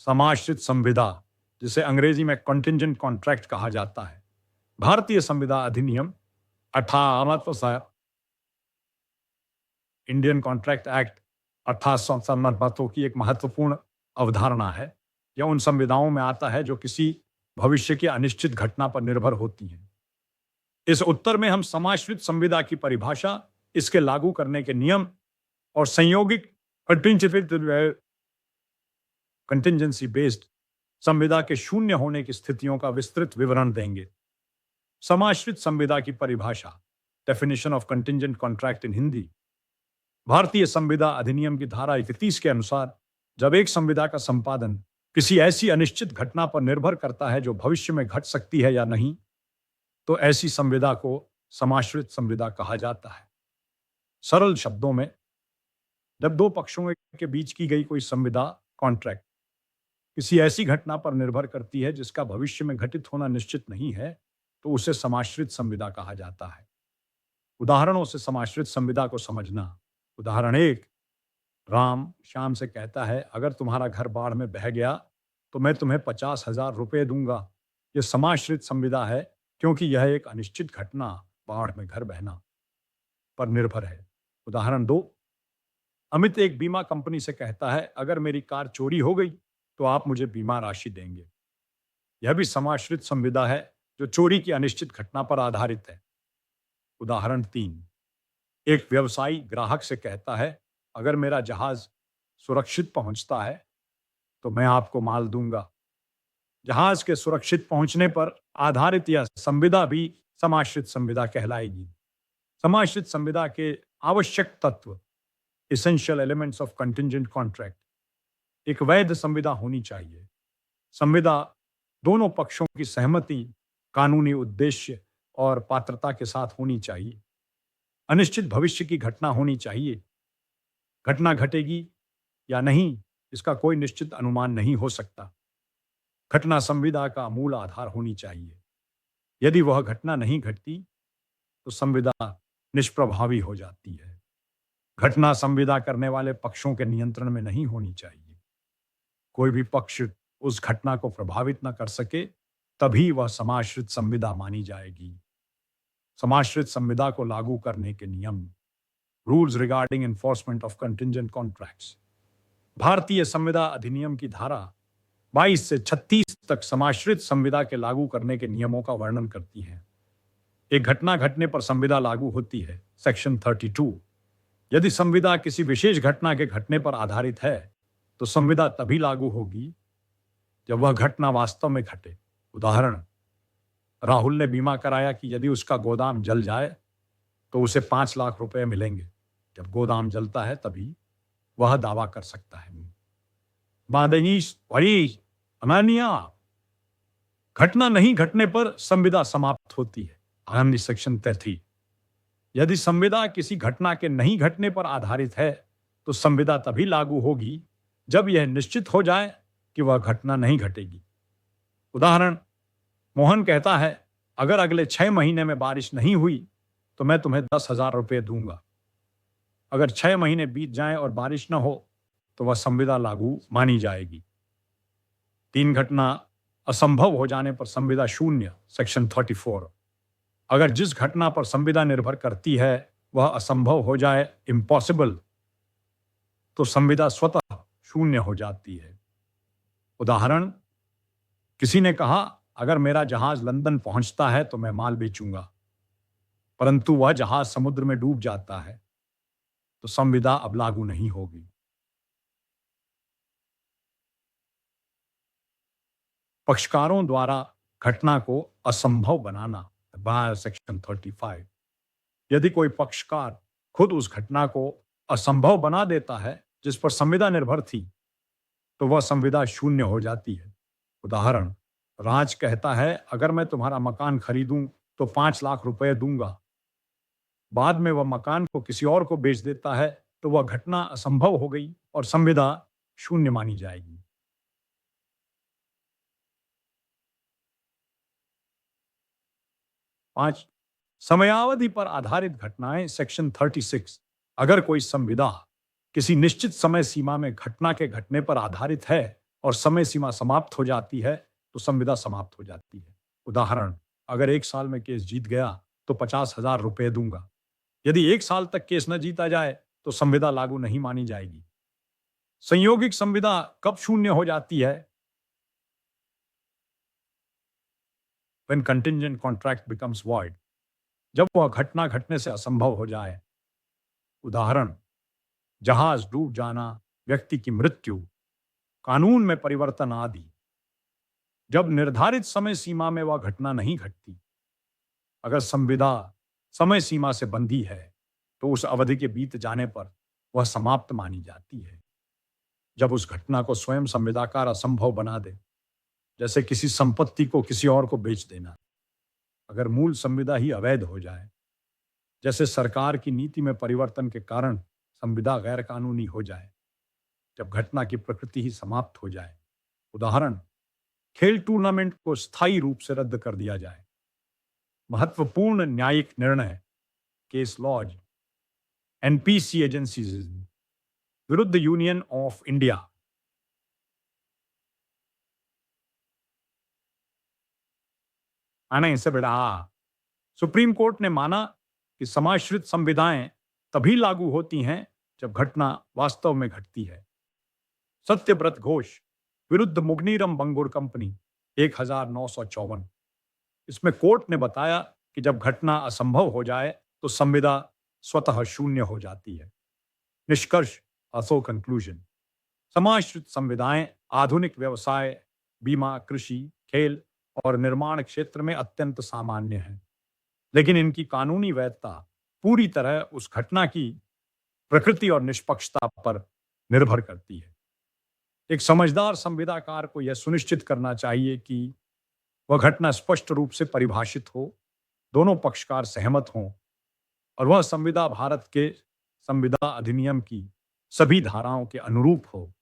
समाश्रित संविदा, जिसे अंग्रेजी में कंटिंजेंट कॉन्ट्रैक्ट कहा जाता है, भारतीय संविदा अधिनियम 18 इंडियन कॉन्ट्रैक्ट एक्ट 1897 की एक महत्वपूर्ण अवधारणा है। यह उन संविदाओं में आता है जो किसी भविष्य की अनिश्चित घटना पर निर्भर होती हैं। इस उत्तर में हम समाश्रित संविदा की परिभाषा, इसके लागू करने के नियम और संयोगिक कंटिंजेंसी बेस्ड संविदा के शून्य होने की स्थितियों का विस्तृत विवरण देंगे। समाश्रित संविदा की परिभाषा, definition of contingent contract in Hindi. भारतीय संविदा अधिनियम की धारा 31 के अनुसार जब एक संविदा का संपादन किसी ऐसी अनिश्चित घटना पर निर्भर करता है जो भविष्य में घट सकती है या नहीं, तो ऐसी संविदा को समाश्रित संविदा कहा जाता है। सरल शब्दों में, जब दो पक्षों के बीच की गई कोई संविदा कॉन्ट्रैक्ट किसी ऐसी घटना पर निर्भर करती है जिसका भविष्य में घटित होना निश्चित नहीं है, तो उसे समाश्रित संविदा कहा जाता है। उदाहरणों से समाश्रित संविदा को समझना। उदाहरण 1, राम श्याम से कहता है, अगर तुम्हारा घर बाढ़ में बह गया तो मैं तुम्हें 50,000 रुपये दूंगा। यह समाश्रित संविदा है क्योंकि यह एक अनिश्चित घटना, बाढ़ में घर बहना, पर निर्भर है। उदाहरण 2, अमित एक बीमा कंपनी से कहता है, अगर मेरी कार चोरी हो गई तो आप मुझे बीमा राशि देंगे। यह भी समाश्रित संविदा है जो चोरी की अनिश्चित घटना पर आधारित है। उदाहरण 3, एक व्यवसायी ग्राहक से कहता है, अगर मेरा जहाज सुरक्षित पहुंचता है तो मैं आपको माल दूंगा। जहाज के सुरक्षित पहुंचने पर आधारित यह संविदा भी समाश्रित संविदा कहलाएगी। समाश्रित संविदा के आवश्यक तत्व, essential elements of contingent contract. एक वैध संविदा होनी चाहिए। संविदा दोनों पक्षों की सहमति, कानूनी उद्देश्य और पात्रता के साथ होनी चाहिए। अनिश्चित भविष्य की घटना होनी चाहिए। घटना घटेगी या नहीं, इसका कोई निश्चित अनुमान नहीं हो सकता। घटना संविदा का मूल आधार होनी चाहिए। यदि वह घटना नहीं घटती तो संविदा निष्प्रभावी हो जाती है। घटना संविदा करने वाले पक्षों के नियंत्रण में नहीं होनी चाहिए। कोई भी पक्ष उस घटना को प्रभावित न कर सके, तभी वह समाश्रित संविदा मानी जाएगी। समाश्रित संविदा को लागू करने के नियम, rules regarding enforcement of contingent contracts. भारतीय संविदा अधिनियम की धारा 22 से 36 तक समाश्रित संविदा के लागू करने के नियमों का वर्णन करती है। एक घटना घटने पर संविदा लागू होती है। सेक्शन 32, यदि संविदा किसी विशेष घटना के घटने पर आधारित है तो संविदा तभी लागू होगी जब वह घटना वास्तव में घटे। उदाहरण, राहुल ने बीमा कराया कि यदि उसका गोदाम जल जाए तो उसे 5 लाख रुपए मिलेंगे। जब गोदाम जलता है तभी वह दावा कर सकता है। अमानिया, घटना नहीं घटने पर संविदा समाप्त होती है। आनंदी सेक्शन 33, यदि संविदा किसी घटना के नहीं घटने पर आधारित है तो संविदा तभी लागू होगी जब यह निश्चित हो जाए कि वह घटना नहीं घटेगी। उदाहरण, मोहन कहता है, अगर अगले 6 महीने में बारिश नहीं हुई तो मैं तुम्हें 10,000 रुपये दूंगा। अगर 6 महीने बीत जाएं और बारिश न हो तो वह संविदा लागू मानी जाएगी। 3 घटना असंभव हो जाने पर संविदा शून्य। सेक्शन 34, अगर जिस घटना पर संविदा निर्भर करती है वह असंभव हो जाए, इम्पॉसिबल, तो संविदा स्वतः शून्य हो जाती है। उदाहरण, किसी ने कहा, अगर मेरा जहाज लंदन पहुंचता है तो मैं माल बेचूंगा, परंतु वह जहाज समुद्र में डूब जाता है तो संविदा अब लागू नहीं होगी। पक्षकारों द्वारा घटना को असंभव बनाना। सेक्शन 35, यदि कोई पक्षकार खुद उस घटना को असंभव बना देता है जिस पर संविदा निर्भर थी तो वह संविदा शून्य हो जाती है। उदाहरण, राज कहता है, अगर मैं तुम्हारा मकान खरीदूं तो 5 लाख रुपए दूंगा। बाद में वह मकान को किसी और को बेच देता है तो वह घटना असंभव हो गई और संविदा शून्य मानी जाएगी। पांच, समयावधि पर आधारित घटनाएं। सेक्शन 36, अगर कोई संविदा किसी निश्चित समय सीमा में घटना के घटने पर आधारित है और समय सीमा समाप्त हो जाती है तो संविदा समाप्त हो जाती है। उदाहरण, अगर 1 साल में केस जीत गया तो 50,000 रुपए दूंगा। यदि 1 साल तक केस न जीता जाए तो संविदा लागू नहीं मानी जाएगी। संयोगिक संविदा कब शून्य हो जाती है? When contingent contract becomes void, जब वह घटना घटने से असंभव हो जाए। उदाहरण, जहाज डूब जाना, व्यक्ति की मृत्यु, कानून में परिवर्तन आदि। जब निर्धारित समय सीमा में वह घटना नहीं घटती। अगर संविदा समय सीमा से बंधी है तो उस अवधि के बीत जाने पर वह समाप्त मानी जाती है। जब उस घटना को स्वयं संविदाकार असंभव बना दे, जैसे किसी संपत्ति को किसी और को बेच देना। अगर मूल संविदा ही अवैध हो जाए, जैसे सरकार की नीति में परिवर्तन के कारण संविदा गैर कानूनी हो जाए। जब घटना की प्रकृति ही समाप्त हो जाए। उदाहरण, खेल टूर्नामेंट को स्थायी रूप से रद्द कर दिया जाए। महत्वपूर्ण न्यायिक निर्णय, केस लॉज, एनपीसी एजेंसीज विरुद्ध यूनियन ऑफ इंडिया। आना इसे बेटा। सुप्रीम कोर्ट ने माना कि समाश्रित संविदाएं तभी लागू होती हैं जब घटना वास्तव में घटती है। सत्यव्रत घोष विरुद्ध मुगनीरम बंगुर कंपनी 1954। इसमें कोर्ट ने बताया कि जब घटना असंभव हो जाए तो संविदा स्वतः शून्य हो जाती है। निष्कर्ष, असो कंक्लूजन, समाश्रित संविदाएं आधुनिक व्यवसाय, बीमा, कृषि, खेल और निर्माण क्षेत्र में अत्यंत सामान्य हैं, लेकिन इनकी कानूनी वैधता पूरी तरह उस घटना की प्रकृति और निष्पक्षता पर निर्भर करती है। एक समझदार संविदाकार को यह सुनिश्चित करना चाहिए कि वह घटना स्पष्ट रूप से परिभाषित हो, दोनों पक्षकार सहमत हों और वह संविदा भारत के संविदा अधिनियम की सभी धाराओं के अनुरूप हो।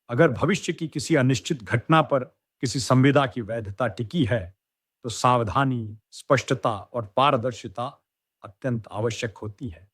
अगर भविष्य की किसी अनिश्चित घटना पर किसी संविदा की वैधता टिकी है तो सावधानी, स्पष्टता और पारदर्शिता अत्यंत आवश्यक होती है।